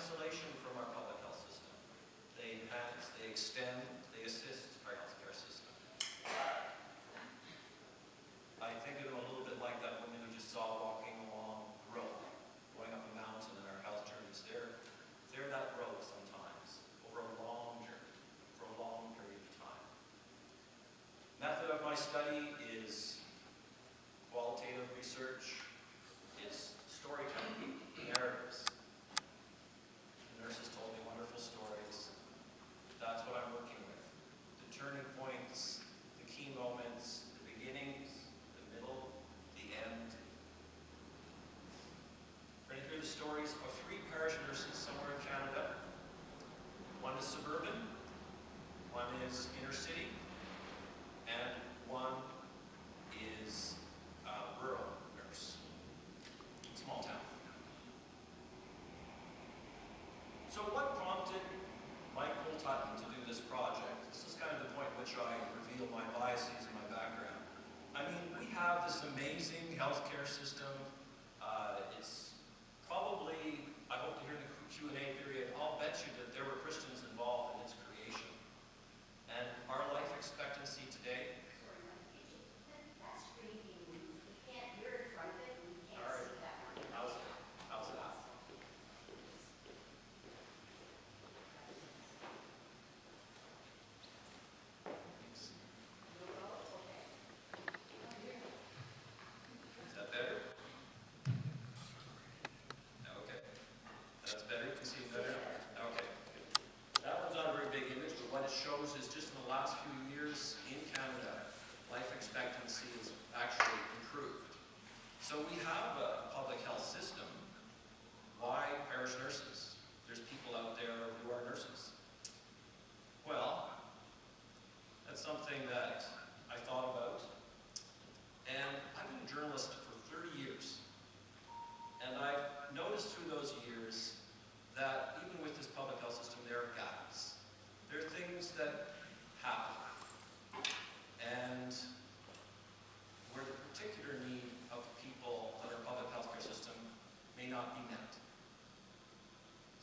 isolation from our public health system. They enhance, they extend, they assist our healthcare system. I think of them a little bit like that woman you just saw walking along the road, going up a mountain in our health journeys. They're that road sometimes, over a long journey, for a long period of time. Method of my study is qualitative research. It's storytelling, narratives. The nurses told me wonderful stories. That's what I'm working with. The turning points, the key moments, the beginnings, the middle, the end. We're going to hear the stories of 3 parish nurses somewhere in Canada. One is suburban, one is inner city, and one is rural nurse, small town. So what prompted Michael Tutton to do this project? This is kind of the point at which I reveal my biases and my background. I mean, we have this amazing healthcare system. It's probably, I hope to hear in the Q&A period, I'll bet you that there were Christians involved in its creation. And our life expectancy today, that's creepy. You're in front of it and you can't see that one. how's that? Thanks. Is that better? Okay. That's better? You can see it better? Okay. That one's not a very big image, but what it shows is just in the last few years in Canada, life expectancy has actually improved. So we have a public health system. Why parish nurses? There's people out there who are nurses. Well, that's something that I thought about. And I've been a journalist for 30 years. And I've noticed through those years that even with this public health system, there are gaps. There are things that happen. And where the particular need of people in our public healthcare system may not be met.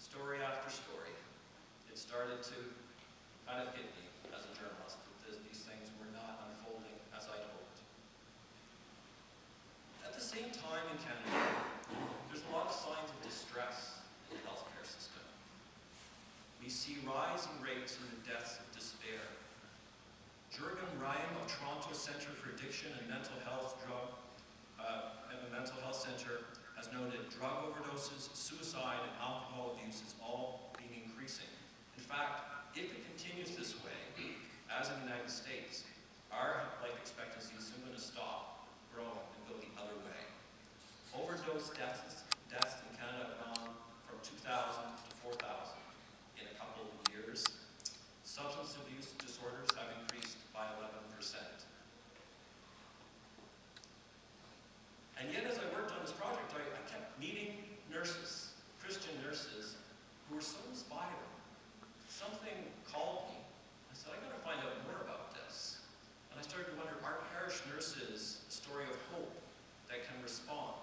Story after story. It started to kind of hit me as a journalist that these things were not unfolding as I'd hoped. At the same time in Canada, there's a lot of signs of distress in the healthcare system. We see rising rates in the deaths of despair. Jurgen Ryan of Toronto Centre for Addiction and Mental Health Centre has noted drug overdoses, suicide, and alcohol abuse is all being increasing. In fact, if it continues this way, as in the United States, our life expectancy is soon going to stop growing and go the other way. Overdose deaths in Canada have gone from 2,000 to 4,000 in a couple of years. Substance abuse disorders have increased by 11%. And yet, as I worked on this project, I kept meeting nurses, Christian nurses, who were so inspiring. Something called me. I said, I got to find out more about this. And I started to wonder, are parish nurses a story of hope that can respond,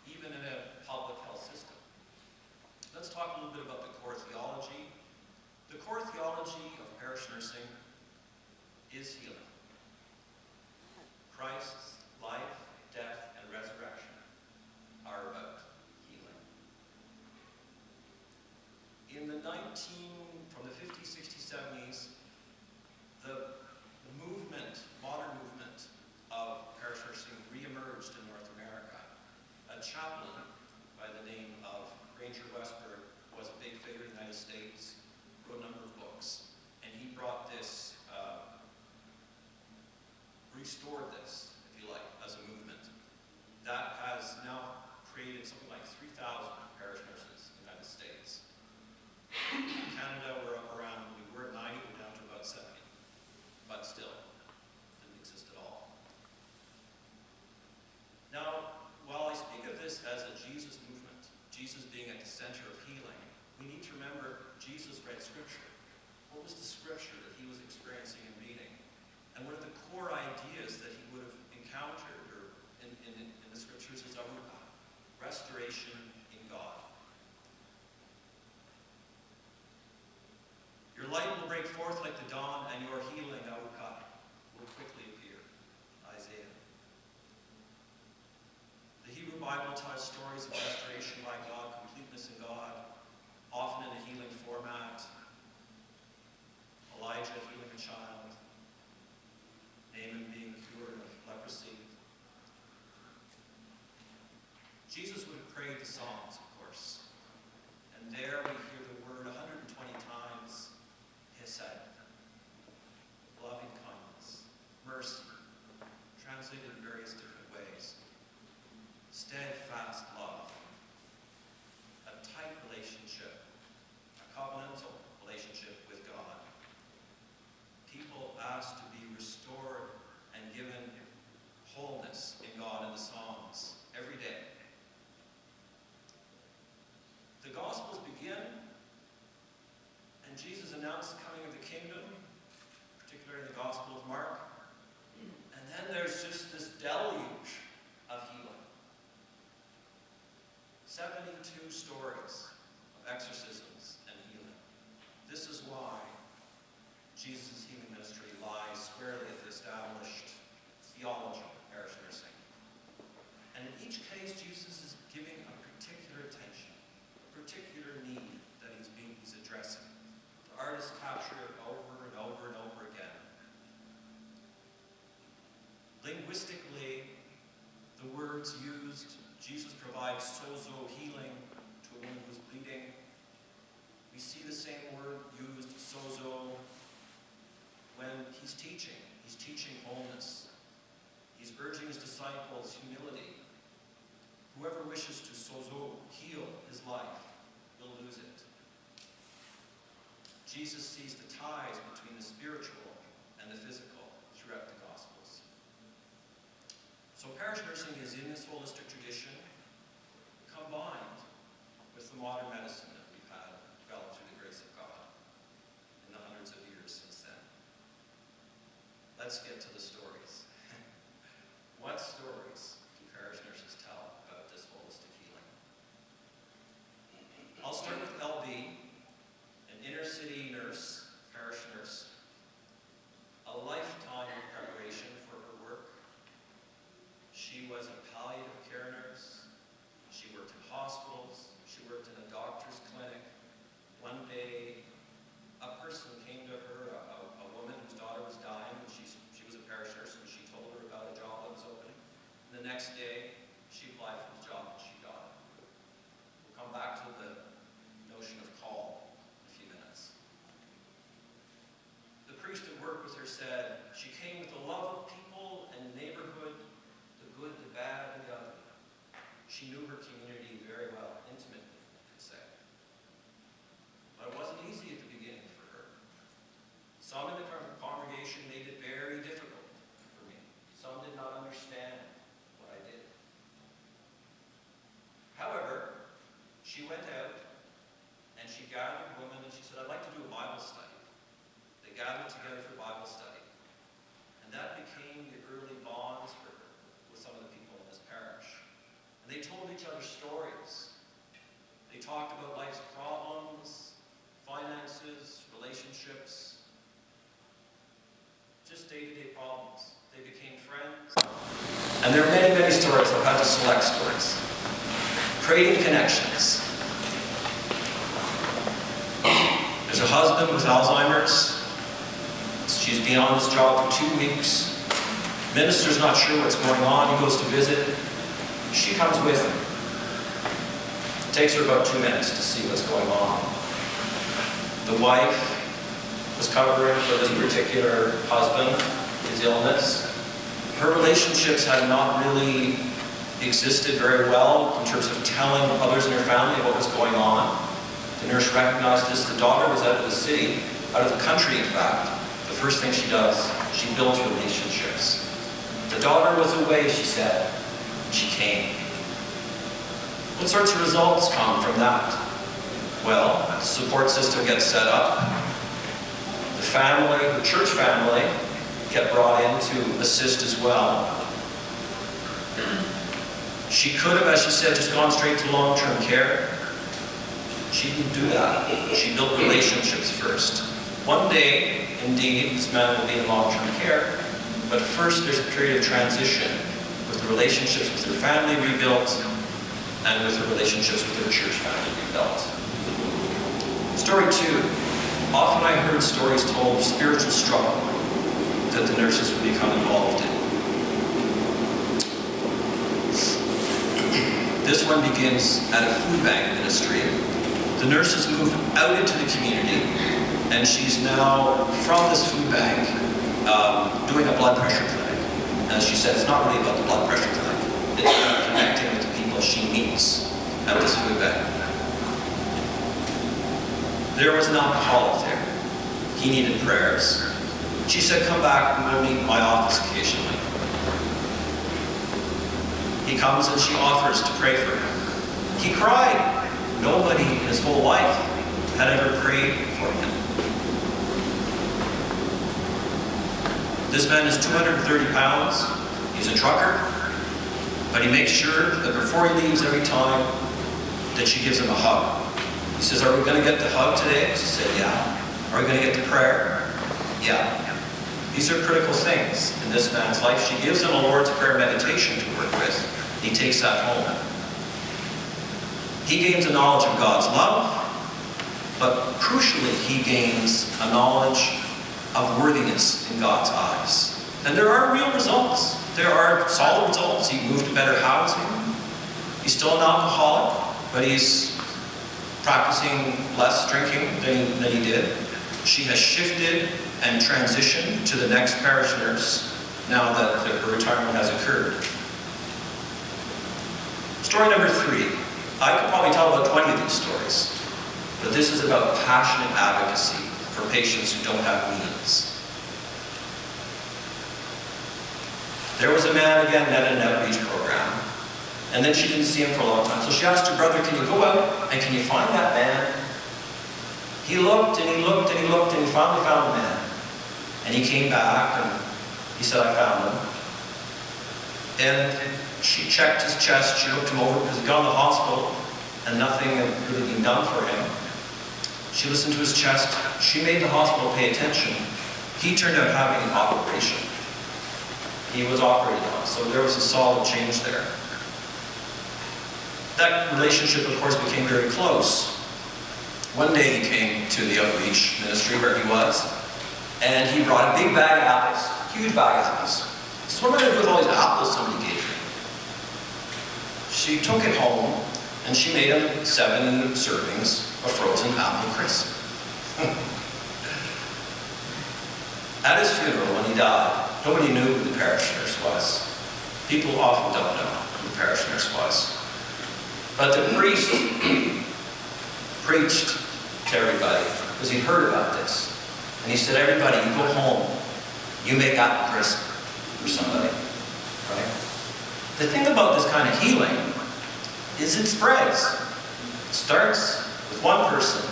even in a public health system? Let's talk a little bit about the core theology. The core theology of parish nursing is healing. Christ's life, death, and resurrection are about healing. In the from the 50s, 60s, 70s, the movement, modern movement of parish nursing re-emerged in North America. A chaplain by the name of Ranger Westberg was a big figure in the United States, wrote a number of books, and he brought this, restored this, if you like, as a movement. That has now created something like 3,000 parish nurses in the United States. In Canada, we're up around, we were at 90, we're down to about 70. But still, didn't exist at all. Now, while I speak of this as a Jesus movement, Jesus being at the center of healing, we need to remember Jesus read Scripture. What was the Scripture that he was experiencing and reading? And one of the core ideas that he would have encountered in the Scriptures is restoration in God. kingdom, particularly in the Gospel of Mark. And then there's just this deluge of healing. 72 stories of exorcisms and healing. This is why Jesus' healing ministry lies squarely at the established theology of parish nursing. And in each case, Jesus is giving a particular attention, a particular need that he's addressing. The artists capture it over and over and over again. Linguistically, the words used, Jesus provides sozo healing to a woman who's bleeding. We see the same word used, sozo, when he's teaching. He's teaching wholeness. He's urging his disciples humility. Whoever wishes to sozo, heal his life, will lose it. Jesus sees the ties between the spiritual and the physical throughout the Gospels. So parish nursing is in this holistic tradition, combined with the modern medicine that we've had developed through the grace of God in the hundreds of years since then. Let's get to the stories. What stories do parish nurses tell about this holistic healing? I'll start with LB, an inner-city nurse, parish nurse, a lifetime of preparation for her work. She was a palliative care nurse. She worked in hospitals. She worked in a doctor's clinic. One day, a person came to her, a woman whose daughter was dying, and she was a parish nurse, and she told her about a job that was opening. And the next day, she applied for the job, and she got it. We'll come back to the notion of call in a few minutes. The priest who worked with her said, she came with the love of people and the neighborhood, the good, the bad, and the ugly. She knew her community very well, intimately, you could say. But it wasn't easy at the beginning for her. Some in the congregation made it very difficult for me. Some did not understand what I did. However, she went out and she gathered women and she said, I'd like to do a Bible study. They gathered together for Bible study. And that became the early bonds for her with some of the people in this parish. And they told each other stories. They talked about life's problems, finances, relationships, just day-to-day problems. They became friends. And there are many, many stories. I've had to select stories. Creating connections. There's a husband with Alzheimer's. She's been on this job for 2 weeks. Minister's not sure what's going on. He goes to visit. She comes with him. It takes her about 2 minutes to see what's going on. The wife was covering for this particular husband, his illness. Her relationships had not really existed very well in terms of telling others in her family what was going on. The nurse recognized this. The daughter was out of the city, out of the country in fact. The first thing she does, she builds relationships. The daughter was away, she said. She came. What sorts of results come from that? Well, the support system gets set up. The family, the church family, get brought in to assist as well. She could have, as she said, just gone straight to long-term care. She didn't do that. She built relationships first. One day, indeed, this man will be in long-term care, but first there's a period of transition with the relationships with her family rebuilt and with her relationships with her church family rebuilt. Story 2. Often I heard stories told of spiritual struggle that the nurses would become involved in. This one begins at a food bank ministry. The nurses moved out into the community, and she's now, from this food bank, doing a blood pressure clinic. As she said, it's not really about the blood pressure clinic. It's about connecting with the people she meets at this food bank. There was an alcoholic there. He needed prayers. She said, come back and we'll meet in my office occasionally. He comes and she offers to pray for him. He cried. Nobody in his whole life had ever prayed for him. This man is 230 pounds. He's a trucker. But he makes sure that before he leaves every time, that she gives him a hug. He says, are we going to get the hug today? She said, yeah. Are we going to get the prayer? Yeah. These are critical things in this man's life. She gives him a Lord's Prayer meditation to work with. He takes that home. He gains a knowledge of God's love, but crucially, he gains a knowledge of worthiness in God's eyes. And there are real results. There are solid results. He moved to better housing. He's still an alcoholic, but he's practicing less drinking than he did. She has shifted and transitioned to the next parish nurse now that her retirement has occurred. Story number 3. I could probably tell about 20 of these stories, but this is about passionate advocacy for patients who don't have means. There was a man, again, at an outreach program, and then she didn't see him for a long time. So she asked her brother, can you go out and can you find that man? He looked and he looked and he looked and he finally found the man. And he came back and he said, I found him. And she checked his chest, she looked him over because he'd gone to the hospital and nothing had really been done for him. She listened to his chest. She made the hospital pay attention. He turned out having an operation. He was operated on, so there was a solid change there. That relationship, of course, became very close. One day he came to the outreach ministry where he was, and he brought a big bag of apples, huge bag of apples. He says, what am I going to do with all these apples somebody gave me? She took it home, and she made him 7 servings of frozen apple crisp. At his funeral, when he died, nobody knew who the parish nurse was. People often don't know who the parish nurse was. But the priest preached to everybody because he'd heard about this. And he said, everybody, you go home, you make apple crisp for somebody. Right? The thing about this kind of healing is it spreads. It starts with one person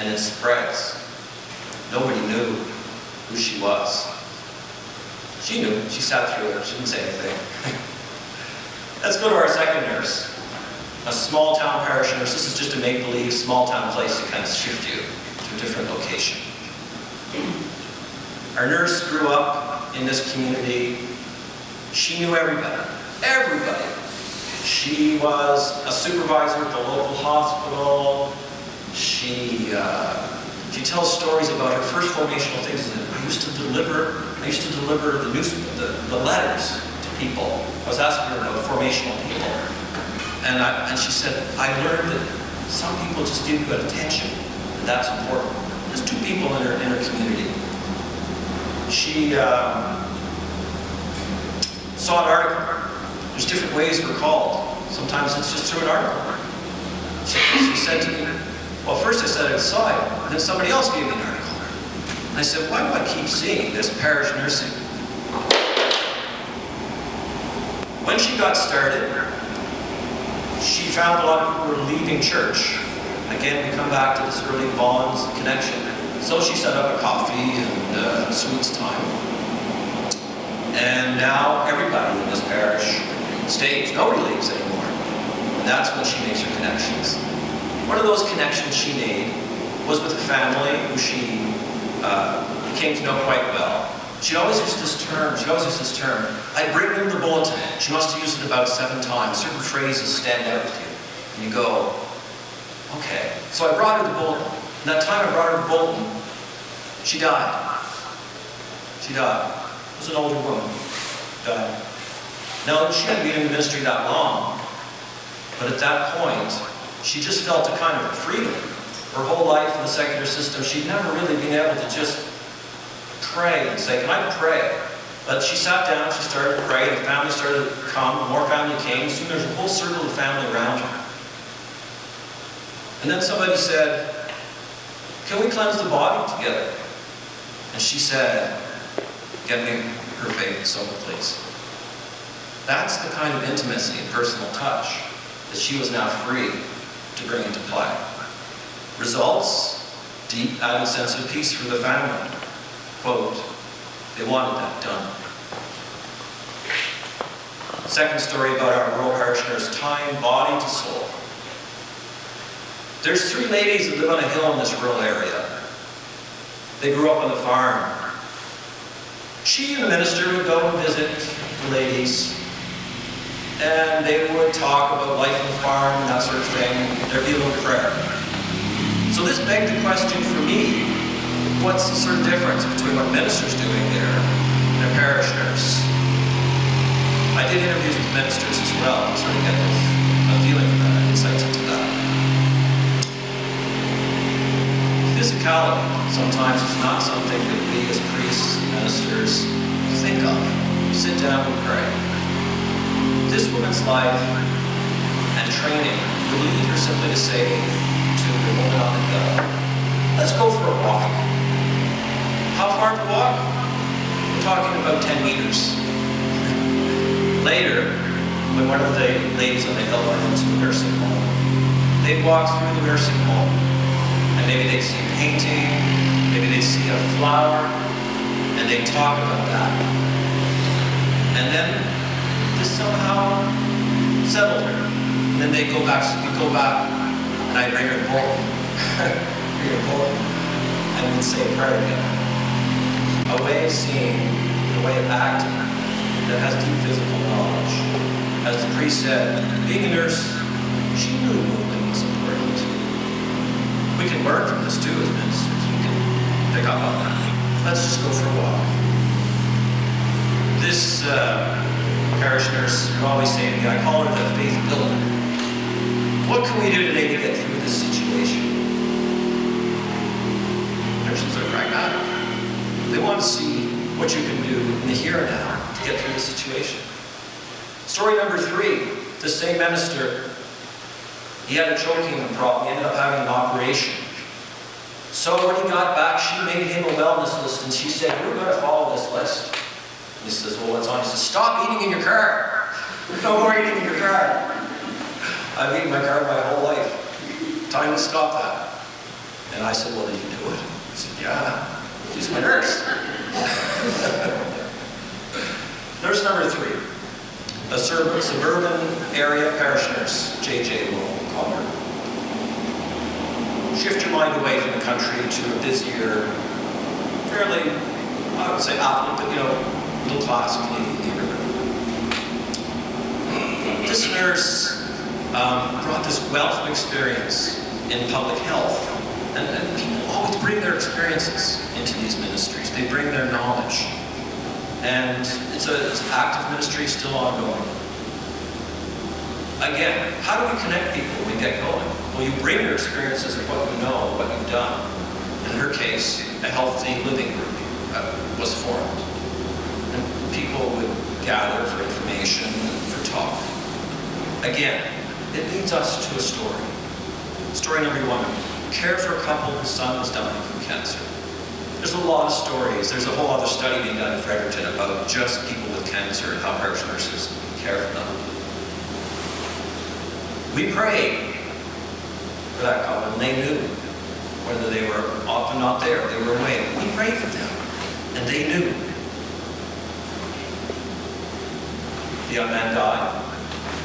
and it spreads. Nobody knew who she was. She knew. She sat through it. She didn't say anything. Let's go to our second nurse. A small town parish nurse. This is just a make-believe small town place to kind of shift you to a different location. Our nurse grew up in this community. She knew everybody. Everybody. She was a supervisor at the local hospital. She tells stories about her first formational things. I used to deliver the letters to people. I was asking her about formational people. And she said, I learned that some people just give you attention, and that's important. There's 2 people in her community. She saw an article. There's different ways we're called. Sometimes it's just through an article. She said to me, well, first I said I saw it, and then somebody else gave me an article. And I said, why do I keep seeing this parish nursing? When she got started, she found a lot of people were leaving church. Again, we come back to this early bonds connection. So she set up a coffee and sweets time. And now everybody in this parish stays. Nobody leaves anymore. And that's when she makes her connections. One of those connections she made was with a family who she came to know quite well. She always used this term. I bring them the bulletin. She must have used it about 7 times. Certain phrases stand out with you. And you go, okay. So I brought her the bulletin. And that time I brought her the bulletin, she died. She died. It was an older woman. Died. Now, she hadn't been in the ministry that long. But at that point, she just felt a kind of freedom. Her whole life in the secular system, she'd never really been able to just pray and say, can I pray? But she sat down, she started to pray, the family started to come, more family came, soon there's a whole circle of family around her. And then somebody said, can we cleanse the body together? And she said, get me her favorite soap, please. That's the kind of intimacy and personal touch that she was now free to bring into play. Results, deep added sense of peace for the family. Quote, They wanted that done. Second story about our rural parishioners, time, body to soul. There's 3 ladies that live on a hill in this rural area. They grew up on the farm. She and the minister would go and visit the ladies, and they would talk about life on the farm and that sort of thing. There'd be a little prayer. So this begged the question for me, what's the sort of difference between what ministers doing there and parishioners? I did interviews with ministers as well, to sort of get a feeling for that, insights into that. Physicality sometimes is not something that we as priests, ministers, think of. Sit down and pray. This woman's life and training would lead her simply to say to the woman on the hill, let's go for a walk. How far to walk? We're talking about 10 meters. Later, when one of the ladies on the hill went into the nursing home, they'd walk through the nursing home, and maybe they'd see a painting, maybe they'd see a flower, and they'd talk about that. And then this somehow settled her. And then they'd go back, and I'd bring her home, and we'd say a prayer together. A way of seeing, a way of acting that has deep physical knowledge. As the priest said, being a nurse, she knew movement was important. We can learn from this too as ministers. We can pick up on that. Let's just go for a walk. This parish nurse would always say to me, I call her the faith builder. What can we do today to get through this situation? Nurses are pragmatic. They want to see what you can do in the here and now to get through the situation. Story number 3, the same minister, he had a choking problem. He ended up having an operation. So when he got back, she made him a wellness list, and she said, we're going to follow this list. And he says, well, what's on? He says, stop eating in your car. No more eating in your car. I've eaten my car my whole life. Time to stop that. And I said, well, did you do it? He said, yeah. She's my nurse. Nurse number 3. A suburban area parish nurse, JJ will call her. Shift your mind away from the country to a busier, fairly, I would say affluent, but middle class Canadian neighborhood. This nurse brought this wealth of experience in public health. And people always bring their experiences into these ministries. They bring their knowledge. And it's an active ministry, still ongoing. Again, how do we connect people when we get going? Well, you bring your experiences of what you know, what you've done. In her case, a healthy living group was formed. And people would gather for information, for talk. Again, it leads us to a story. Story number 1. Care for a couple whose son was dying from cancer. There's a lot of stories. There's a whole other study being done in Fredericton about just people with cancer and how parish nurses care for them. We prayed for that couple, and they knew whether they were often not there, they were away. We prayed for them, and they knew. The young man died.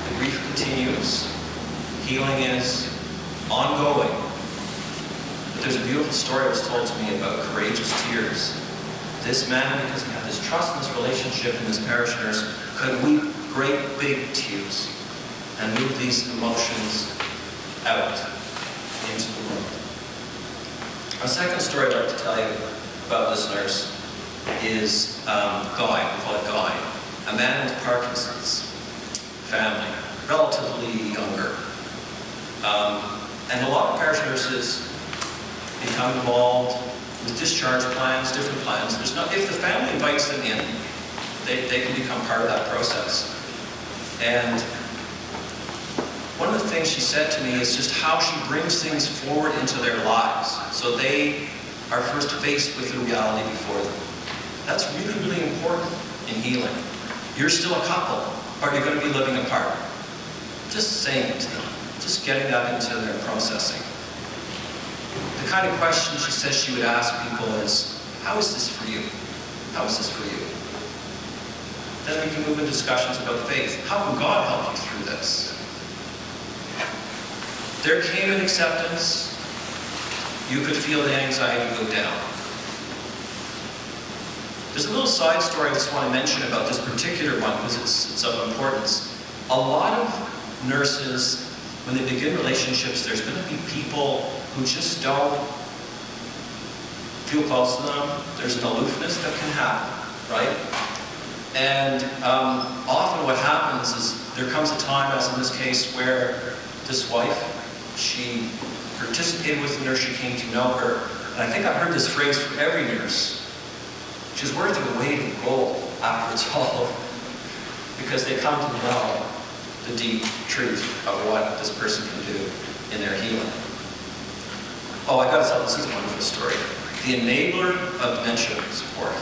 The grief continues. Healing is ongoing. There's a beautiful story that was told to me about courageous tears. This man, because he had this trust in this relationship in this parish nurse, could weep great big tears and move these emotions out into the world. A second story I'd like to tell you about this nurse is Guy. We call it Guy. A man with Parkinson's, family, relatively younger. And a lot of parish nurses become involved with discharge plans, different plans. If the family invites them in, they can become part of that process. And one of the things she said to me is just how she brings things forward into their lives so they are first faced with the reality before them. That's really, really important in healing. You're still a couple, but you're going to be living apart. Just saying it to them, just getting that into their processing. The kind of question she says she would ask people is, how is this for you? house is for you. Then we can move into discussions about faith. How can God help you through this? There came an acceptance. You could feel the anxiety go down. There's a little side story I just want to mention about this particular one because it's of importance. A lot of nurses, when they begin relationships, there's going to be people who just don't feel close to them. There's an aloofness that can happen, right? And often what happens is there comes a time, as in this case, where this wife, she participated with the nurse, she came to know her, and I think I've heard this phrase for every nurse. She's worth her weight in gold after it's all over, because they come to know the deep truth of what this person can do in their healing. Oh, I gotta tell, this is a wonderful story. The enabler of dementia support.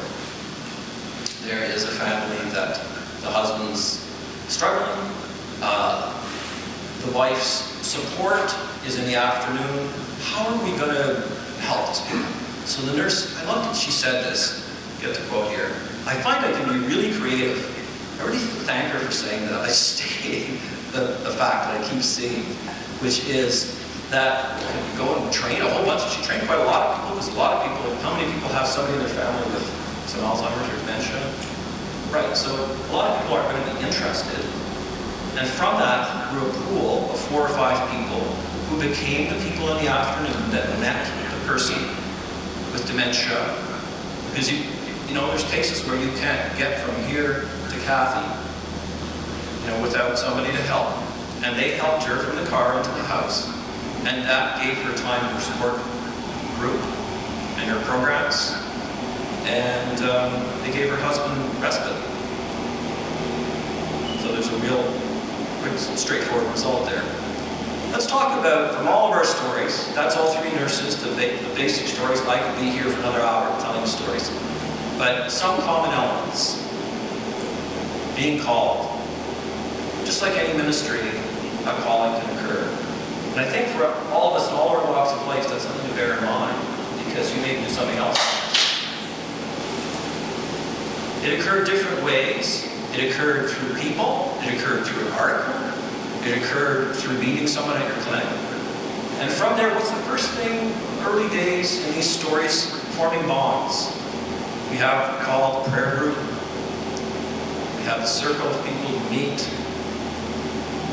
There is a family that the husband's struggling. The wife's support is in the afternoon. How are we going to help these people? So the nurse, I loved it, she said this, get the quote here, I find I can be really creative. I really thank her for saying that. I state the fact that I keep seeing, which is that you go and train a whole bunch. She trained quite a lot of people, because a lot of people, how many people have somebody in their family with some Alzheimer's or dementia? Right, so a lot of people are going to be interested. And from that grew a pool of 4 or 5 people who became the people in the afternoon that met the person with dementia. Because you know, there's cases where you can't get from here to Kathy, you know, without somebody to help. And they helped her from the car into the house. And that gave her time in her support group and her programs. And they gave her husband respite. So there's a real quick, straightforward result there. Let's talk about, from all of our stories, that's all 3 nurses, the basic stories. I could be here for another hour telling stories. But some common elements. Being called. Just like any ministry, a calling can occur. And I think for all of us in all our walks of life, that's something to bear in mind, because you may do something else. It occurred different ways. It occurred through people. It occurred through an article. It occurred through meeting someone at your clinic. And from there, what's the first thing, early days in these stories, forming bonds. We have called a prayer group. We have the circle of people who meet.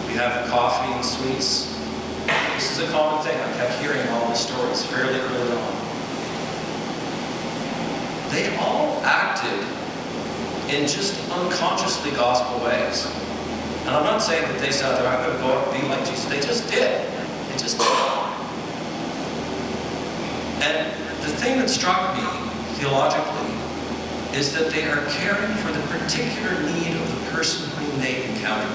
We have coffee and sweets. This is a common thing. I kept hearing all the stories fairly early on. They all acted in just unconsciously gospel ways. And I'm not saying that they said, I'm going to go out and be like Jesus. They just did. They just did. And the thing that struck me theologically is that they are caring for the particular need of the person whom they encounter.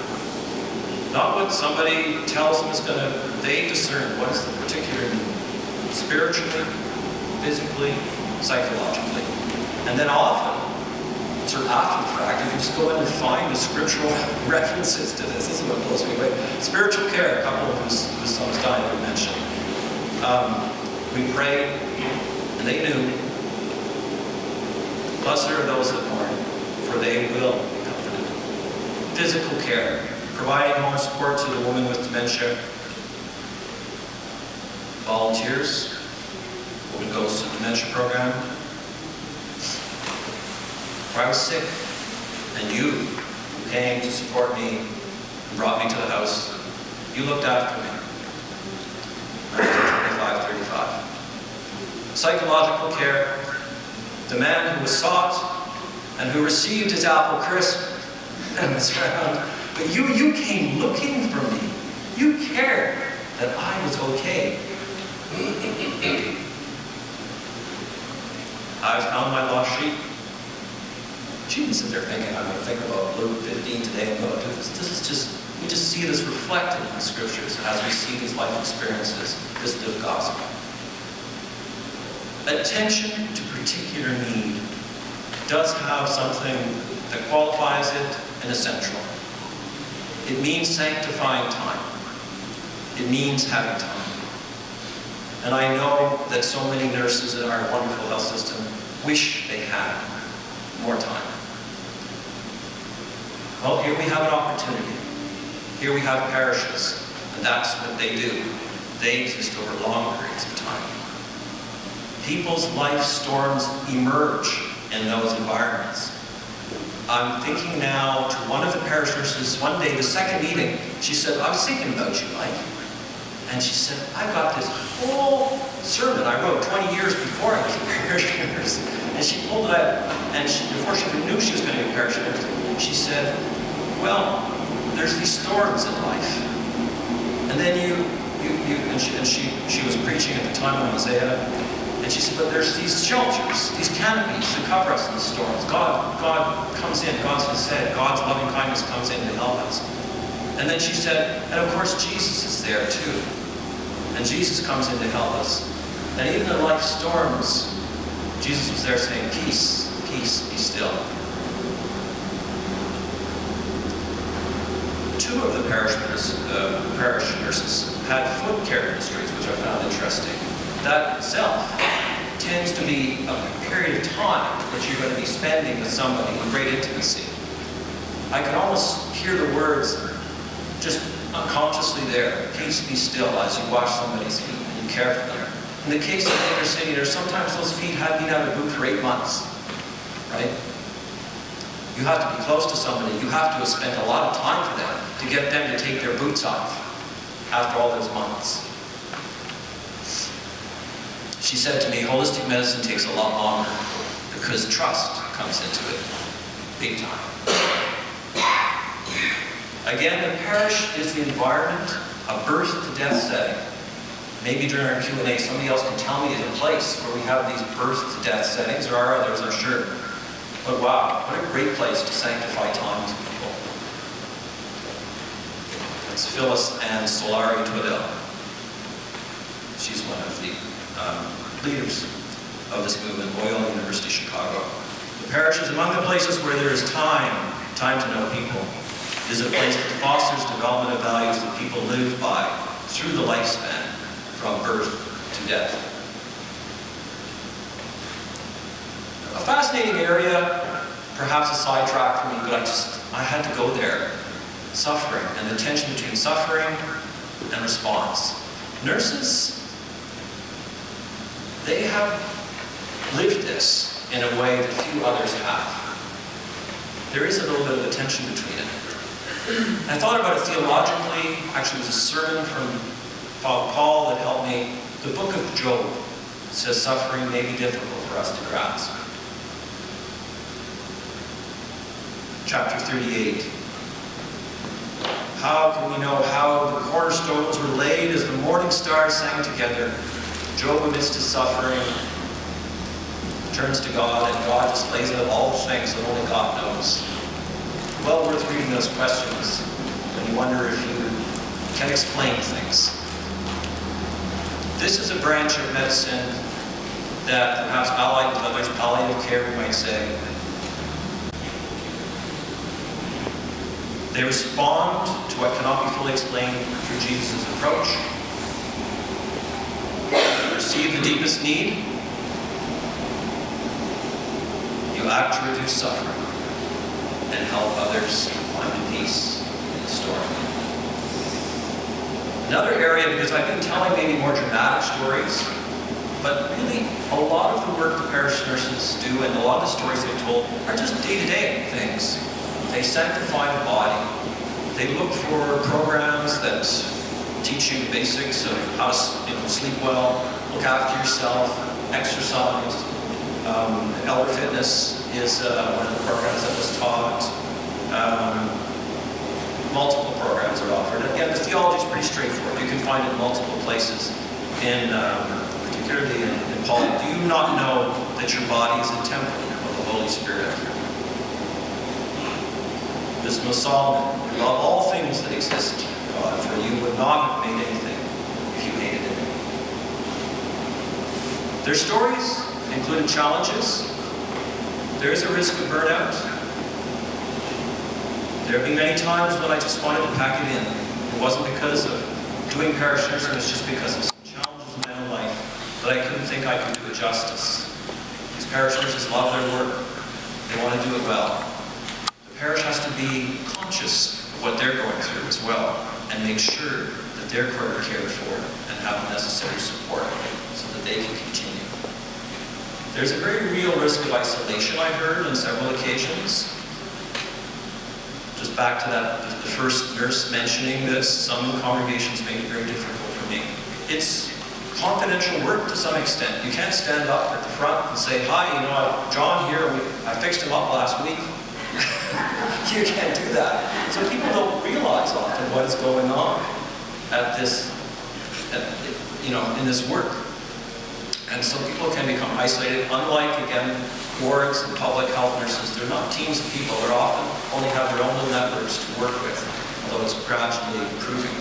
Not what somebody tells them is going to, they discern what is the particular need. Spiritually, physically, psychologically. And then often, sort of after the fact, if you just go in and find the scriptural references to this is what blows me away. Spiritual care, a couple of whose sons died, we mentioned. We prayed, and they knew, blessed are those that mourn, for they will be comforted. Physical care, providing home support to the woman with dementia. Volunteers, woman goes to the dementia program. Where I was sick, and you came to support me and brought me to the house. You looked after me. 1925, 35. Psychological care. The man who was sought and who received his apple crisp and was found. But you came looking for me. You cared that I was okay. I found my lost sheep. She didn't sit there thinking, I'm going to think about Luke 15 today and go do this. This is just, we just see this reflected in the scriptures as we see these life experiences, this lived gospel. Attention to particular need does have something that qualifies it and is central. It means sanctifying time. It means having time. And I know that so many nurses in our wonderful health system wish they had. more time. Well, here we have an opportunity. Here we have parishes, and that's what they do. They exist over long periods of time. People's life storms emerge in those environments. I'm thinking now to one of the parish nurses one day, the second meeting, she said, I was thinking about you, Mike. And she said, I've got this whole sermon I wrote 20 years before I was a parish nurse. And she pulled it out, and before she even knew she was going to be a parish nurse, she said, well, there's these storms in life. And then she was preaching at the time on Isaiah, and she said, but there's these shelters, these canopies that cover us in the storms. God comes in, God's loving kindness comes in to help us. And then she said, and of course Jesus is there too. And Jesus comes in to help us. And even in life storms, Jesus was there saying, peace, peace, be still. Two of the parish nurses had foot care ministries, which I found interesting. That itself tends to be a period of time that you're going to be spending with somebody in great intimacy. I can almost hear the words just unconsciously there, peace be still, as you wash somebody's feet and you care for them. In the case of the inner city, there's sometimes those feet have been out of the boot for 8 months, right? You have to be close to somebody. You have to have spent a lot of time for them to get them to take their boots off after all those months. She said to me, holistic medicine takes a lot longer because trust comes into it, big time. Again, the parish is the environment, a birth to death setting. Maybe during our Q&A, somebody else can tell me a place where we have these birth to death settings. There are others, I'm sure. But wow, what a great place to sanctify time with people. It's Phyllis Ann Solari Twiddell. She's one of the leaders of this movement, Loyola University, Chicago. The parish is among the places where there is time to know people. It is a place that fosters development of values that people live by through the lifespan, from birth to death. A fascinating area, perhaps a sidetrack for me, but I had to go there. Suffering and the tension between suffering and response. Nurses, they have lived this in a way that few others have. There is a little bit of a tension between it. I thought about it theologically. Actually, it was a sermon from Father Paul that helped me. The book of Job says suffering may be difficult for us to grasp. Chapter 38. How can we know how the cornerstones were laid as the morning stars sang together? Job, amidst his suffering, turns to God, and God just lays out all the things that only God knows. Well worth reading those questions when you wonder if you can explain things. This is a branch of medicine that perhaps allied with others, palliative care we might say. They respond to what cannot be fully explained through Jesus' approach. You perceive the deepest need. You act to reduce suffering and help others find peace in the storm. Another area, because I've been telling maybe more dramatic stories, but really a lot of the work the parish nurses do and a lot of the stories they've told are just day-to-day things. They sanctify the body. They look for programs that teach you the basics of how to sleep well, look after yourself, exercise. Elder fitness is one of the programs that was taught. Multiple programs are offered. Again, the theology is pretty straightforward. You can find it in multiple places. Particularly in Paul, do you not know that your body is a temple of the Holy Spirit? Wisdom of Solomon, you love all things that exist, God, for you would not have made anything if you hated it. Their stories included challenges. There is a risk of burnout. There have been many times when I just wanted to pack it in. It wasn't because of doing parish nursing, it's just because of some challenges in my own life that I couldn't think I could do it justice. These parish nurses love their work. They want to do it well. The parish has to be conscious of what they're going through as well, and make sure that they're cared for and have the necessary support so that they can continue. There's a very real risk of isolation, I heard on several occasions. Just back to that, the first nurse mentioning this, some congregations make it very difficult for me. It's confidential work to some extent. You can't stand up at the front and say, hi, you know, John here, I fixed him up last week. You can't do that. So people don't realize often what is going on at this, in this work. And so people can become isolated, unlike, again, wards and public health nurses. They're not teams of people. They're often only have their own little networks to work with, although it's gradually improving.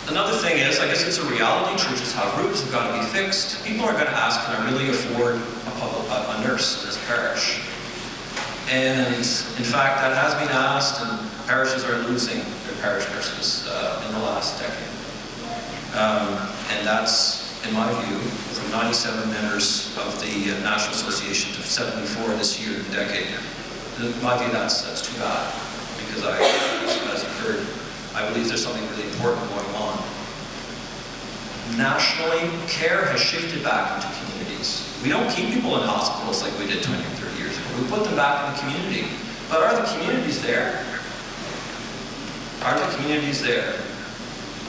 Another thing is, I guess it's a reality, churches have roofs, they've got to be fixed. People are going to ask, can I really afford a nurse in this parish? And in fact, that has been asked, and parishes are losing their parish nurses in the last decade. And that's, in my view, from 97 members of the National Association to 74 this year in the decade. In my view, that's too bad, because as you've heard, I believe there's something really important going on. Nationally, care has shifted back into communities. We don't keep people in hospitals like we did 20 or 30 years ago. We put them back in the community. But are the communities there? Are the communities there?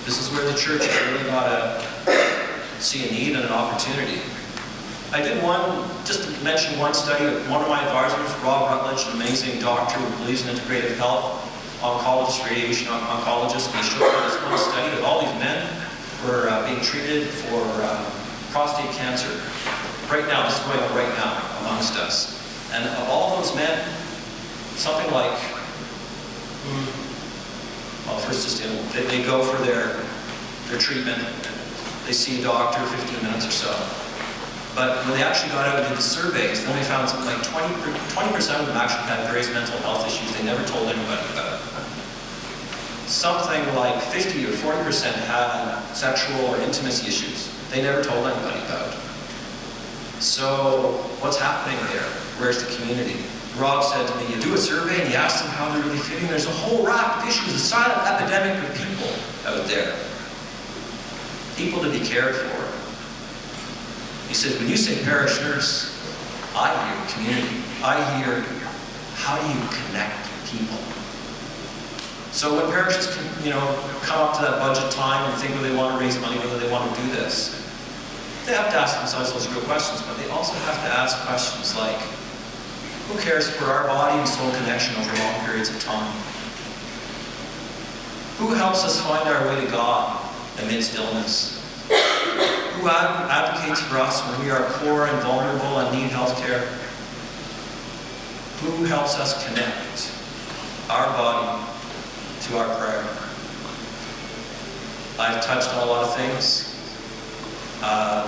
This is where the church has really got to see a need and an opportunity. I did just to mention one study of one of my advisors, Rob Rutledge, an amazing doctor who believes in integrative health, oncologist, radiation oncologist, and he showed me this one study that all these men were being treated for prostate cancer. Right now, this is going on right now amongst us. And of all those men, something like, well, first just they go for their treatment. They see a doctor 15 minutes or so. But when they actually got out and did the surveys, then we found something like 20% of them actually had various mental health issues they never told anybody about. Something like 50 or 40% had sexual or intimacy issues they never told anybody about. So what's happening there? Where's the community? Rob said to me, you do a survey and you ask them how they're really feeling. There's a whole raft of issues, a silent epidemic of people out there. People to be cared for. He said, when you say parish nurse, I hear community. I hear, how do you connect people? So when parishes can, come up to that budget time and think whether they want to raise money, whether they want to do this, they have to ask themselves those real questions, but they also have to ask questions like, who cares for our body and soul connection over long periods of time? Who helps us find our way to God amidst illness? Who advocates for us when we are poor and vulnerable and need health care? Who helps us connect our body to our prayer? I've touched on a lot of things.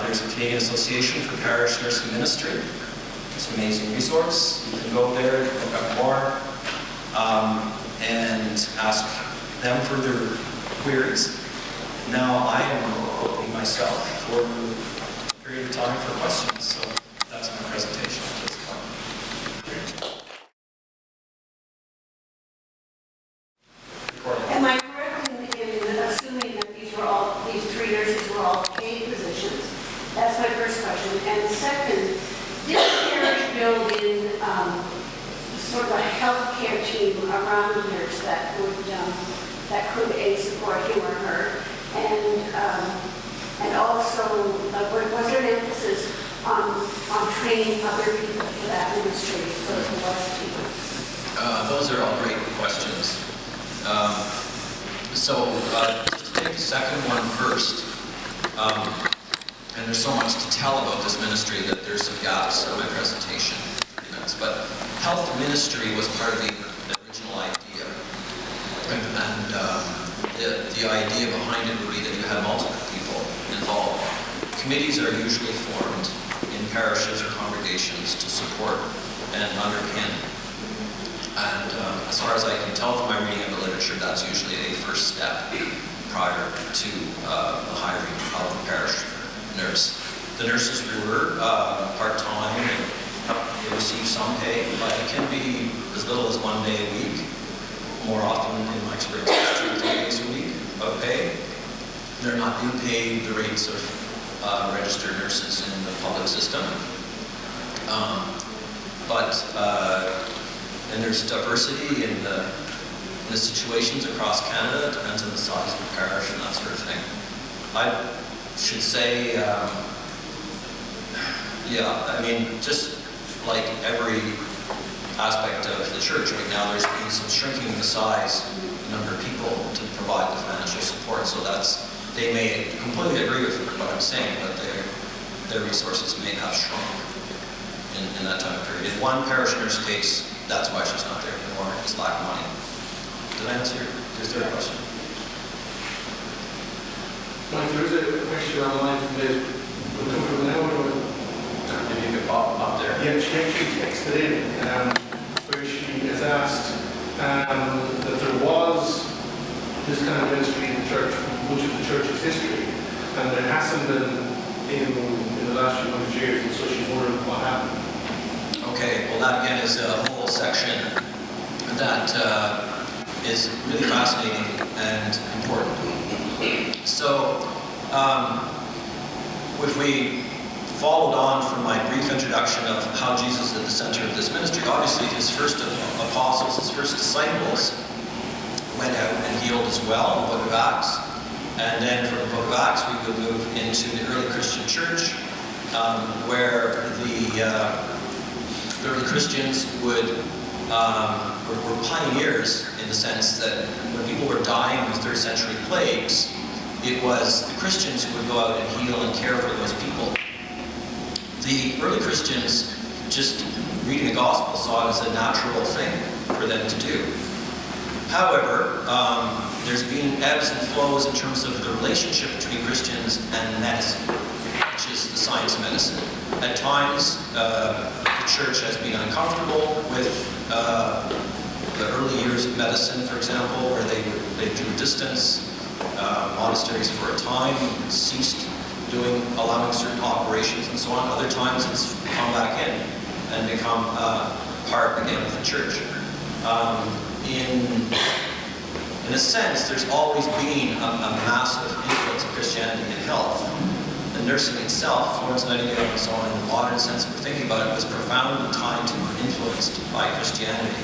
There's a Canadian Association for Parish Nursing Ministry. It's an amazing resource. You can go there, look up more, and ask them further queries. Now I am opening myself for a period of time for questions, so that's my presentation at this point. Am I correct in assuming that these three nurses were all paid positions? That's my first question. And second, did the parish build in sort of a healthcare team around the nurse that could support him or her? And also, was there an emphasis on training other people for that ministry so that there was a team? Those are all great questions. Just to take the second one first, and there's so much to tell about this ministry that there's some gaps in my presentation. But health ministry was part of the original idea. And the idea behind it would be that you had multiple people involved. Committees are usually formed in parishes or congregations to support and underpin. And as far as I can tell from my reading of the literature, that's usually a first step prior to the hiring of the parish nurse. The nurses were part-time and they receive some pay, but it can be as little as 1 day a week. More often, in my experience, it's 2 or 3 days a week of pay. They're not being paid the rates of registered nurses in the public system. And there's diversity in the situations across Canada. It depends on the size of the parish and that sort of thing. I should say, I mean, just like every aspect of the church right now, there's been some shrinking in the size, the number of people to provide the financial support. So they may completely agree with what I'm saying, but their resources may have shrunk in that time period. In one parishioner's case, that's why she's not there anymore, it's lack of money. Did I answer your third question? Mike, there is a question online from Liz. Maybe you could pop up there. Yeah, she actually texted in where she has asked that there was this kind of ministry in the church, much of the church's history, and there hasn't been in the last few hundred years, and so she's wondering what happened. Okay, well that again is a whole section that is really fascinating and important. So, if we followed on from my brief introduction of how Jesus is at the center of this ministry, obviously his first apostles, his first disciples went out and healed as well in the book of Acts. And then from the book of Acts, we would move into the early Christian church, where the early Christians were pioneers in the sense that when people were dying with 3rd century plagues, it was the Christians who would go out and heal and care for those people. The early Christians, just reading the gospel, saw it as a natural thing for them to do. However, there's been ebbs and flows in terms of the relationship between Christians and medicine, which is the science of medicine. At times, the church has been uncomfortable with the early years of medicine, for example, where they drew distance. Monasteries for a time ceased allowing certain operations and so on. Other times it's come back in and become part again of the church. In a sense, there's always been a massive influence of Christianity in health. The nursing itself, Florence Nightingale and so on, in the modern sense of thinking about it, was profoundly tied to or influenced by Christianity.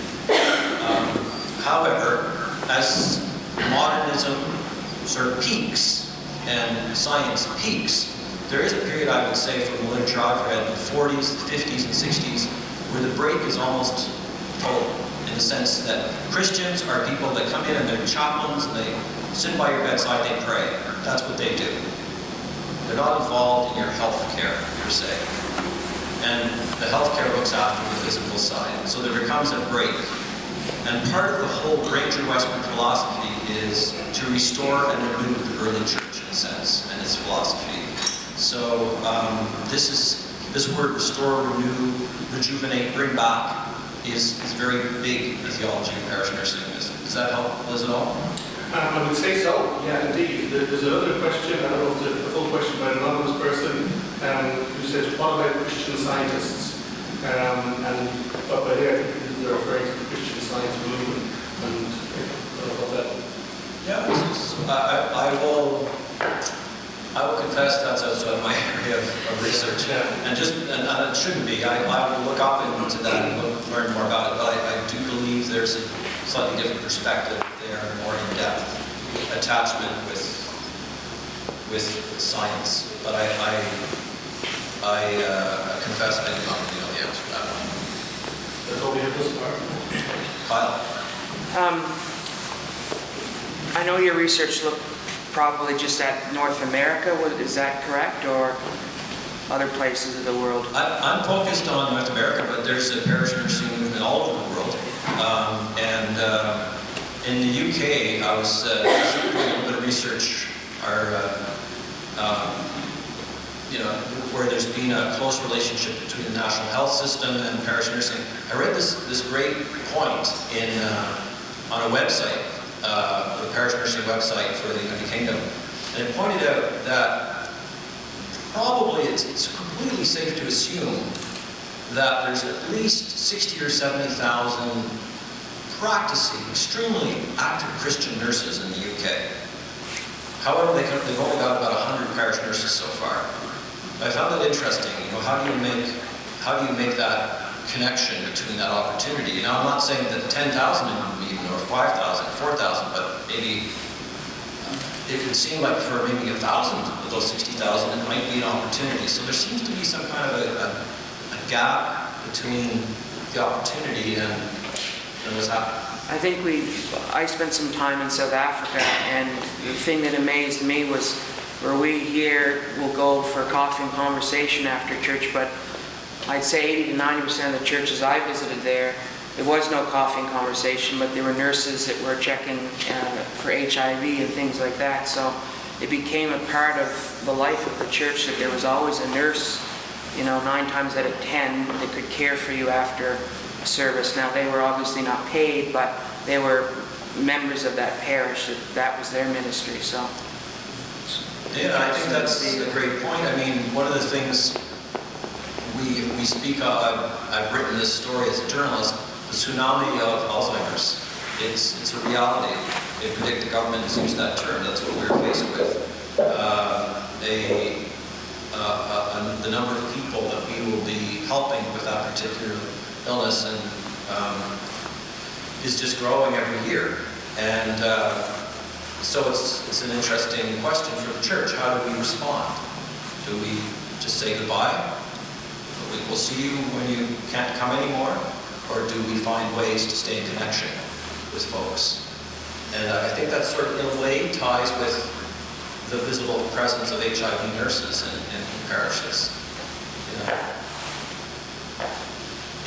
However, as modernism sort of peaks and science peaks, there is a period, I would say, from the literature I've read, the 40s, the 50s, and 60s, where the break is almost total, in the sense that Christians are people that come in and they're chaplains, and they sit by your bedside, they pray. That's what they do. They're not involved in your health care, per se. And the health care looks after the physical side. So there becomes a break. And part of the whole Ranger Western philosophy is to restore and renew the early church, in a sense, and its philosophy. So this word restore, renew, rejuvenate, bring back is very big in the theology of parish nursing. Does that help, Liz, at all? I would say so, yeah, indeed. There's another question, I don't know if it's a full question by an anonymous person, who says, what about Christian scientists? But by there, I think they're referring to the Christian Science movement, and I don't know about that. Yeah, I will confess that's outside my area of research, and it shouldn't be. I will look up into that and learn more about it, but I do believe there's a slightly different perspective there, more in-depth attachment with science. But I confess I do not really know the answer to that one. That's all we have this far. Kyle? I know your research looked probably just at North America. Is that correct, or other places of the world? I'm focused on North America, but there's a parish nursing movement all over the world. In the UK, I was doing a little bit of research, where there's been a close relationship between the national health system and parish nursing. I read this great point on a website, the parish nursing website for the United Kingdom, and it pointed out that probably it's completely safe to assume that there's at least 60 or 70,000 practicing, extremely active Christian nurses in the UK. However, they've only got about 100 parish nurses so far. I found it interesting, how do you make that connection between that opportunity? Now, I'm not saying that 10,000 or 5,000, 4,000, but maybe it would seem like for maybe 1,000 of those 60,000, it might be an opportunity. So there seems to be some kind of a gap between the opportunity and what's happening. I think I spent some time in South Africa, and the thing that amazed me was where we here will go for coffee and conversation after church, but I'd say 80 to 90% of the churches I visited there was no coffee and conversation, but there were nurses that were checking for HIV and things like that. So it became a part of the life of the church that there was always a nurse, 9 times out of 10 that could care for you after service. Now, they were obviously not paid, but they were members of that parish. That was their ministry. So yeah, I think that's a great point. I mean, one of the things we speak of, I've written this story as a journalist, the tsunami of Alzheimer's. It's a reality. They predict, the government has used that term, that's what we're faced with. The number of people that we will be helping with that particular illness and is just growing every year. And so it's an interesting question for the church. How do we respond? Do we just say goodbye? We'll see you when you can't come anymore? Or do we find ways to stay in connection with folks? And I think that sort of, in a way, ties with the visible presence of HIV nurses in parishes.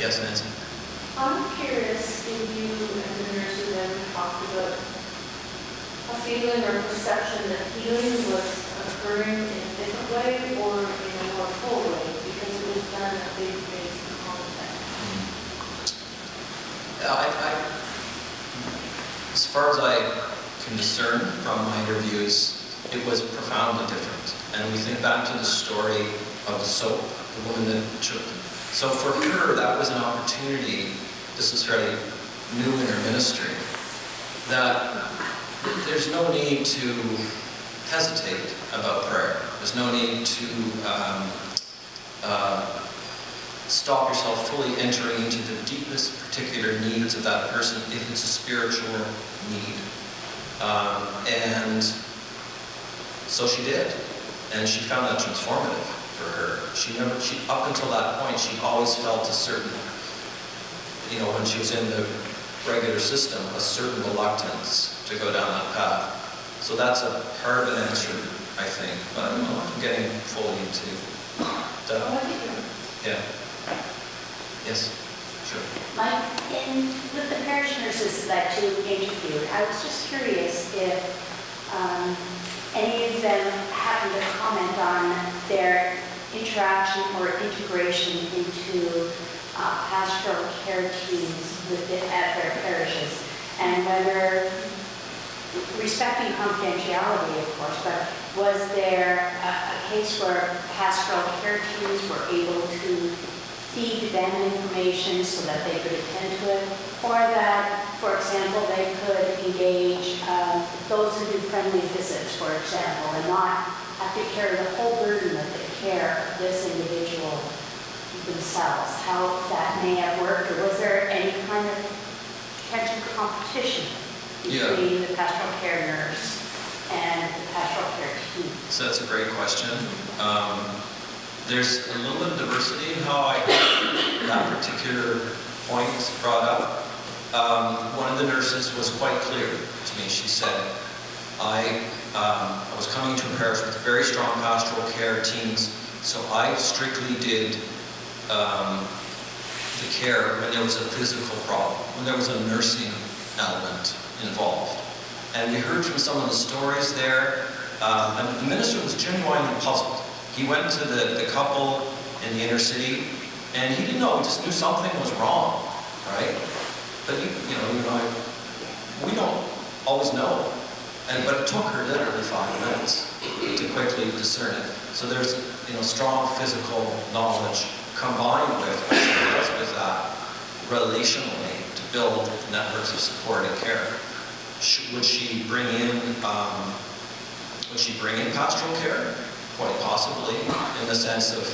Yes, Nancy? I'm curious if you and the nurses ever talked about a feeling or perception that healing was occurring in a different way or in a more full way because it was done in a faith-based context. As far as I can discern from my interviews, it was profoundly different. And we think back to the story of the soap, the woman that took. So for her, that was an opportunity. This is fairly new in her ministry. That there's no need to hesitate about prayer. There's no need to stop yourself fully entering into the deepest particular needs of that person if it's a spiritual need. And so she did. And she found that transformative for her. Up until that point, she always felt a certain, when she was in the regular system, a certain reluctance to go down that path. So that's a part of an answer, I think. But I'm getting fully into that. Yeah. Yes, sure. Mike, with the parish nurses that you interviewed, I was just curious if any of them happened to comment on their interaction or integration into pastoral care teams at their parishes, and whether, respecting confidentiality, of course, but was there a case where pastoral care teams were able to feed them information so that they could attend to it, or that, for example, they could engage those who do friendly visits, for example, and not have to carry the whole burden of the care of this individual themselves, how that may have worked, or was there any kind of potential competition between the pastoral care nurse and the pastoral care team? So that's a great question. There's a little bit of diversity in how I heard that particular point brought up. One of the nurses was quite clear to me. She said, I was coming to a parish with very strong pastoral care teams, so I strictly did the care when there was a physical problem, when there was a nursing element involved. And we heard from some of the stories there, and the minister was genuinely puzzled. He went to the couple in the inner city, and he didn't know, he just knew something was wrong, right? But you and I, we don't always know. But it took her literally 5 minutes to quickly discern it. So there's strong physical knowledge combined with what she does with that relationally to build networks of support and care. Would she bring in pastoral care? Quite possibly, in the sense of,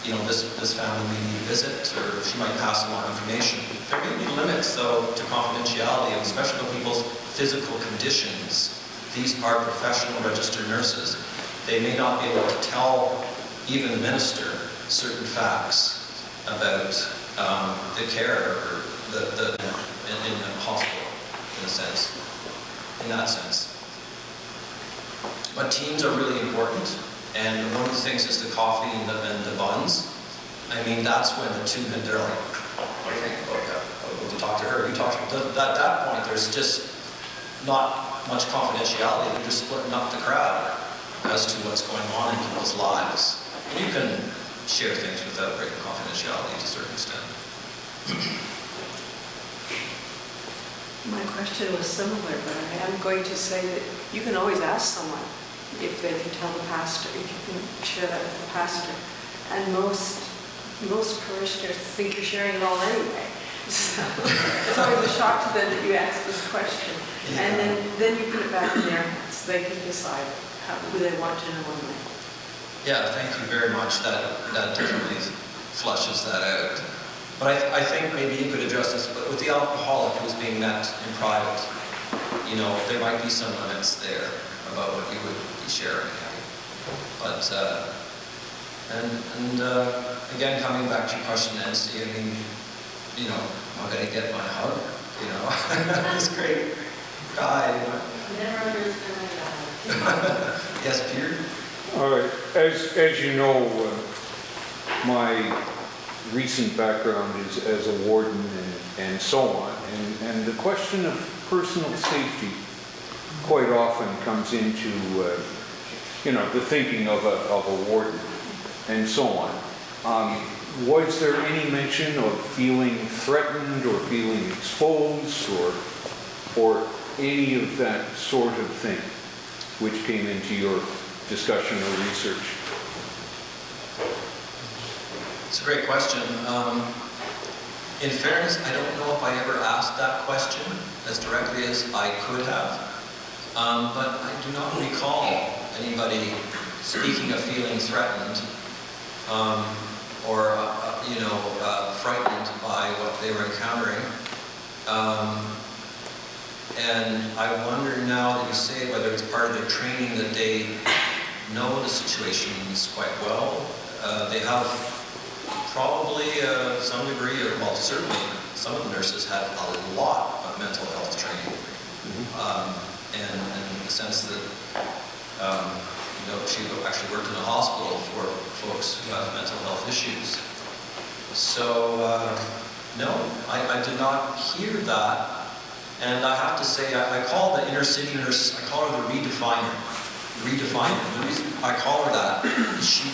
this family may need a visit, or she might pass along information. There may be limits, though, to confidentiality, especially with people's physical conditions. These are professional registered nurses. They may not be able to tell even the minister certain facts about the care or in the hospital, in that sense. But teams are really important, and one of the things is the coffee and the buns. I mean, that's when the two men, they're like, what do you think about that? I'll go to talk to her. You talk to her. At that point, there's just not much confidentiality. They're just splitting up the crowd as to what's going on in people's lives. And you can share things without breaking confidentiality to a certain extent. My question was similar, but I am going to say that you can always ask someone if they can tell the pastor, if you can share that with the pastor. And most parishioners think you're sharing it all anyway. So it's always a shock to them that you ask this question. Yeah. And then you put it back in their hands. They can decide who they want to know and when. Yeah, thank you very much. That definitely flushes that out. But I think maybe you could address this, but with the alcoholic who's being met in private, there might be some limits there about what you would be sharing. But, again, coming back to your question, Nancy, I mean, I'm going to get my hug, this great guy. Never understand that. Yes, Peter? All right. As you know, my recent background is as a warden and so on. And the question of personal safety quite often comes into, the thinking of a warden and so on. Was there any mention of feeling threatened or feeling exposed or any of that sort of thing which came into your discussion or research? It's a great question. In fairness, I don't know if I ever asked that question as directly as I could have, but I do not recall anybody speaking of feeling threatened or frightened by what they were encountering. And I wonder now that you say whether it's part of their training that they know the situations quite well. They have probably some degree, or well, certainly some of the nurses had a lot of mental health training, and in the sense that she actually worked in a hospital for folks who have mental health issues. So no, I did not hear that, and I have to say I call the inner city nurse, I call her the redefiner. The reason I call her that is she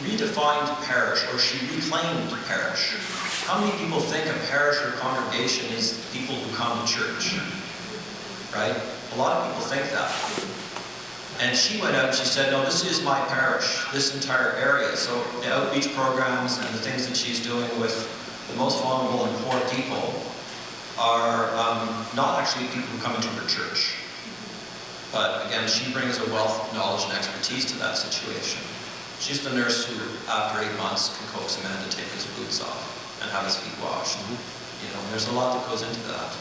redefined parish, or she reclaimed parish. How many people think a parish or congregation is people who come to church? Right? A lot of people think that. And she went out and she said, no, this is my parish, this entire area. So the outreach programs and the things that she's doing with the most vulnerable and poor people are not actually people who come into her church. But again, she brings a wealth of knowledge and expertise to that situation. She's the nurse who, after 8 months, can coax a man to take his boots off and have his feet washed. There's a lot that goes into that.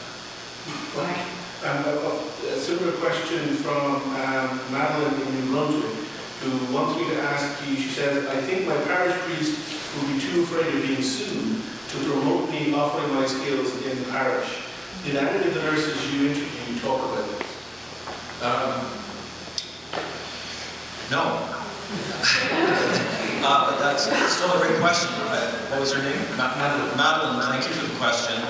A similar question from Madeline in New Brunswick, who wants me to ask you, she says, I think my parish priest will be too afraid of being sued to promote me offering my skills in the parish. Did any of the nurses you interviewed talk about this? No. But that's still a great question. What was her name? Madeline. Madeline, thank you for the question.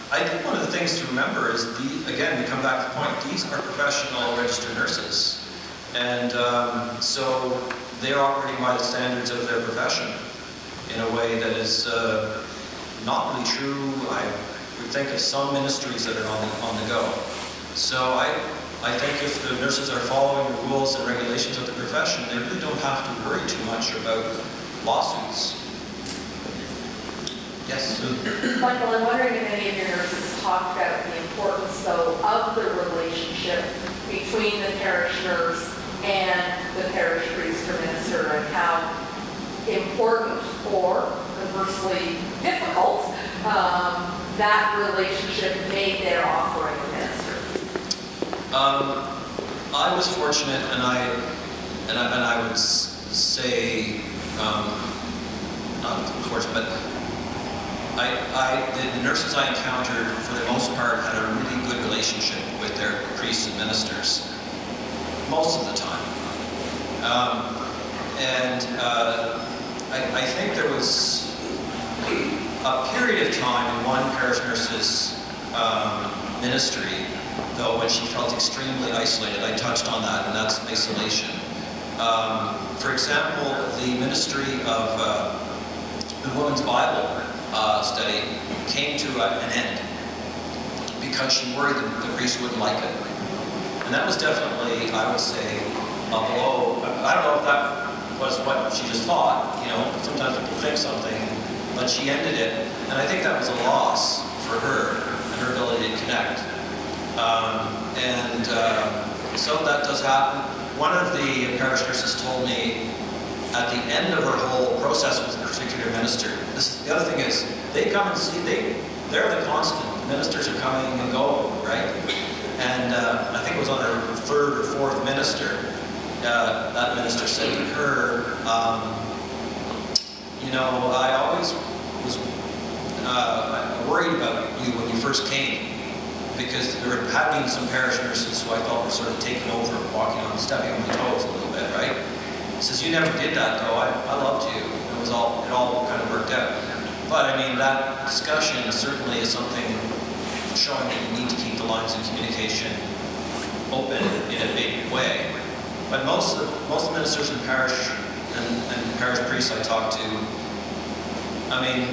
I think one of the things to remember is, again, we come back to the point, these are professional registered nurses. And so they're operating by the standards of their profession in a way that is not really true. I would think of some ministries that are on the go. So I think if the nurses are following the rules and regulations of the profession, they really don't have to worry too much about lawsuits. Yes, Sue? Michael, I'm wondering if any of your nurses talked about the importance, though, of the relationship between the parish nurse and the parish priest or minister, and how important or conversely difficult that relationship made their offering of minister. I was fortunate, and I would say, not fortunate, but the nurses I encountered, for the most part, had a really good relationship with their priests and ministers, most of the time. I think there was a period of time in one parish nurse's ministry, though, when she felt extremely isolated. I touched on that, and that's isolation. For example, the ministry of the Women's Bible study came to an end because she worried that the priest wouldn't like it. And that was definitely, I would say, a blow. I don't know if that was what she just thought, you know, sometimes people think something, but she ended it, and I think that was a loss for her and her ability to connect. So that does happen. One of the parish nurses told me at the end of her whole process with a particular minister, the other thing is, they come and see, they're the constant. The ministers are coming and going, right? And I think it was on her third or fourth minister, that minister said to her, you know, I always was worried about you when you first came, because there had been some parish nurses who I thought were sort of taking over, stepping on my toes a little bit, right? He says, you never did that though, I loved you. It all kind of worked out. But I mean, that discussion certainly is something showing that you need to keep the lines of communication open in a big way. But most ministers in parish and parish priests I talk to, I mean,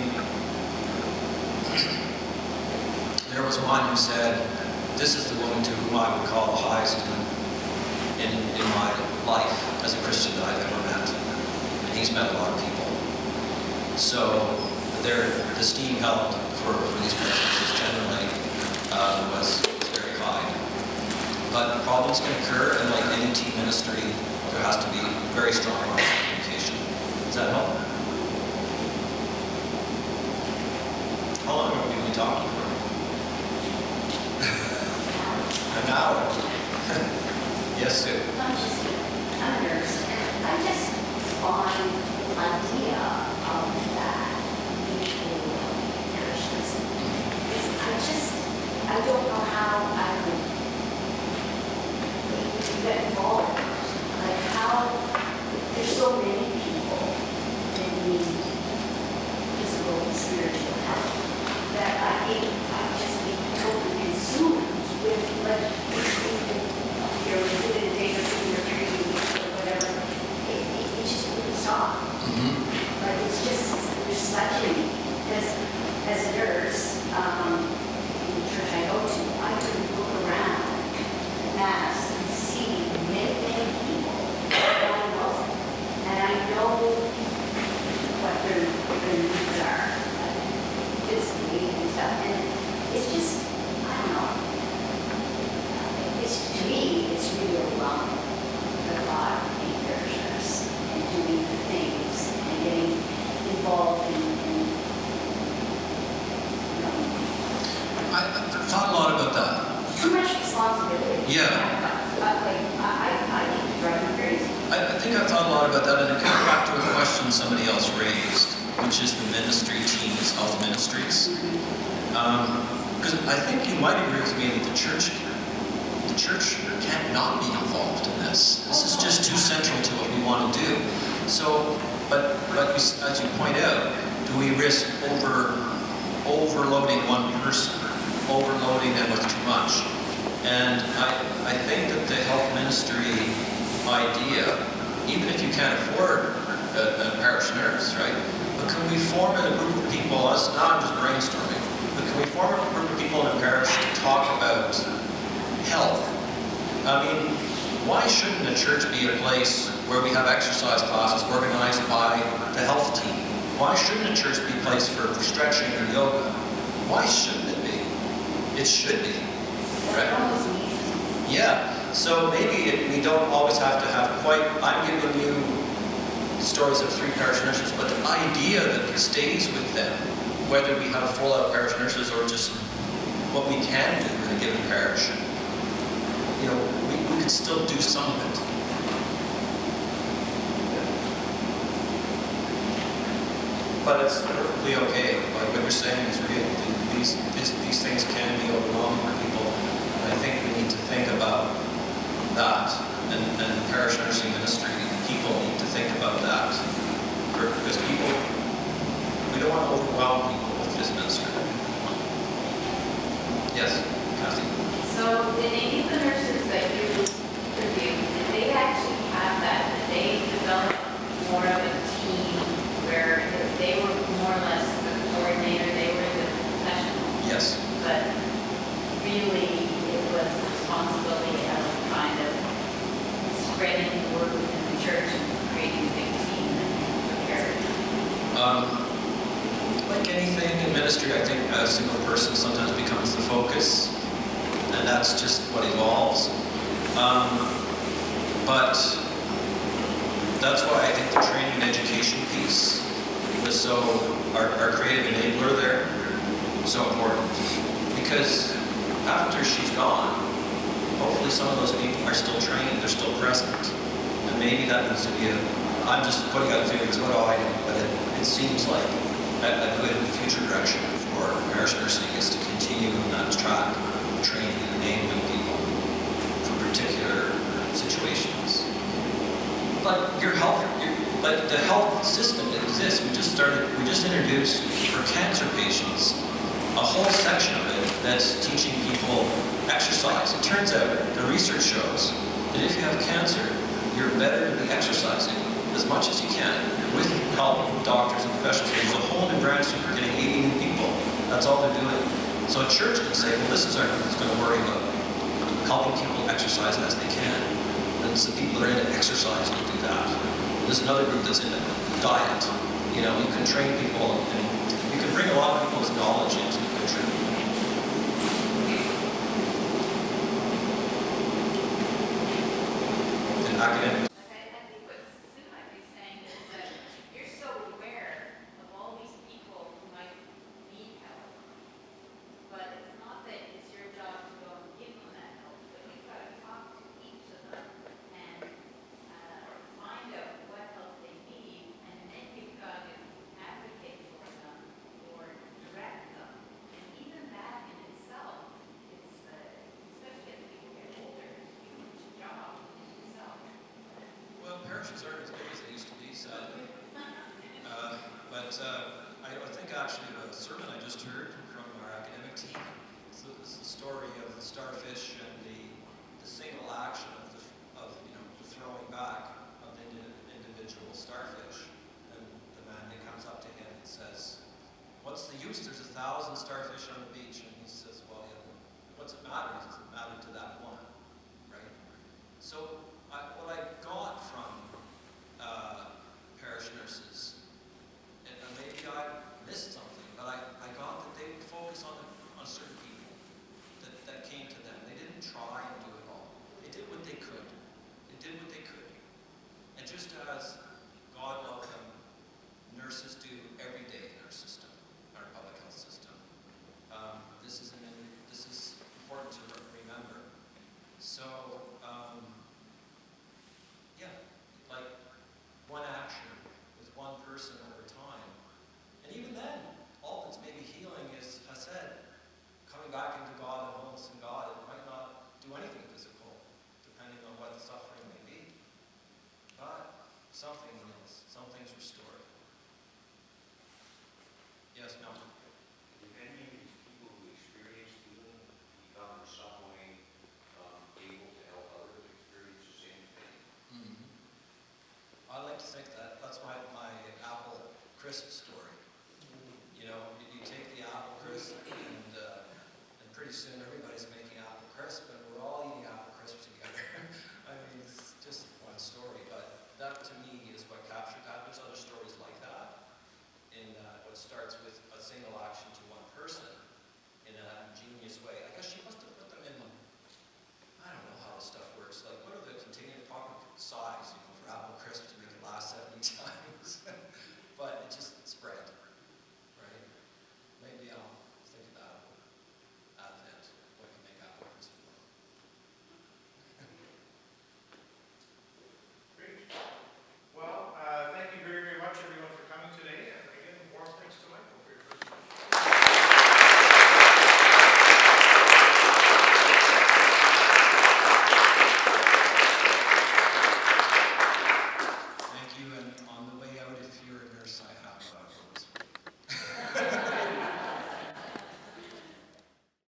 there was one who said, this is the woman to whom I would call the highest in my life as a Christian that I've ever met. And he's met a lot of people. So the esteem held for these persons generally was very high. But problems can occur, and like any team ministry, there has to be very strong lines of communication. Does that help? How long have we been talking for? An hour. Yes, Sue? I'm a nurse, and I just find the idea of that mutual parishism. I don't know how I could get involved. Like how, there's so many people that need physical and spiritual help that I think I'd just be totally consumed with, like, if you're within a day or two or 3 weeks or whatever, it just wouldn't stop. Like, it's just, there's such a need. Because as a nurse, in the church I go to, I can look around Mass and see many, many people that I know. And I know what their needs are, physically and stuff. And it's just, I don't know. To me, it's really overwhelming, the thought of being a parish nurse and doing the things and getting involved in I thought a lot about that. too much responsibility. Yeah. I need to drive me crazy. I think I've thought a lot about that, and it comes back to a question somebody else raised, which is the ministry teams of ministries. Because I think you might agree with me that the church can't not be involved in this. This is just too central to what we want to do. So, but as you point out, do we risk overloading one person, overloading them with too much? And I think that the health ministry idea, even if you can't afford a parish nurse, right? But can we form a group of people, now I'm just brainstorming, but can we form a group of people in a parish to talk about health I mean, why shouldn't a church be a place where we have exercise classes organized by the health team? Why shouldn't a church be a place for stretching or yoga? Why shouldn't it be? It should be, right? Yeah, so maybe we don't always have to have quite, I'm giving you stories of 3 parish nurses, but the idea that stays with them, whether we have full-out parish nurses or just what we can do in a given parish, you know, we could still do some of it. But it's perfectly okay. Like what you're saying is real. These things can be overwhelming for people. And I think we need to think about that. And parish nursing ministry, people need to think about that. Because people, we don't want to overwhelm people with this ministry. Yes, Kathy? So the names of the nurses that you interviewed, did they actually have that? Did they develop more of a team where if they were more or less the coordinator, they were the professional? Yes. But really, it was the responsibility of kind of spreading the word within the church and creating a big team and preparing. Like anything in ministry, I think a single person sometimes becomes the focus, and that's just what evolves. But that's why I think the training and education piece was so, our creative enabler there, so important. Because after she's gone, hopefully some of those people are still trained, they're still present. And maybe that needs to be I'm just putting out figures, what do I do? But it seems like a good future direction for parish nursing is to continue on that track, training and enabling people for particular situations. Like like the health system that exists, we just introduced for cancer patients a whole section of it that's teaching people exercise. It turns out the research shows that if you have cancer, you're better to be exercising as much as you can with help from doctors and professionals. There's a whole new branch that we're getting 80 new people. That's all they're doing. So a church can say, well, this is our group that's going to worry about helping people exercise as they can. And some people that are into exercise will do that. There's another group that's into diet. You know, you can train people and you can bring a lot of people's knowledge into the church.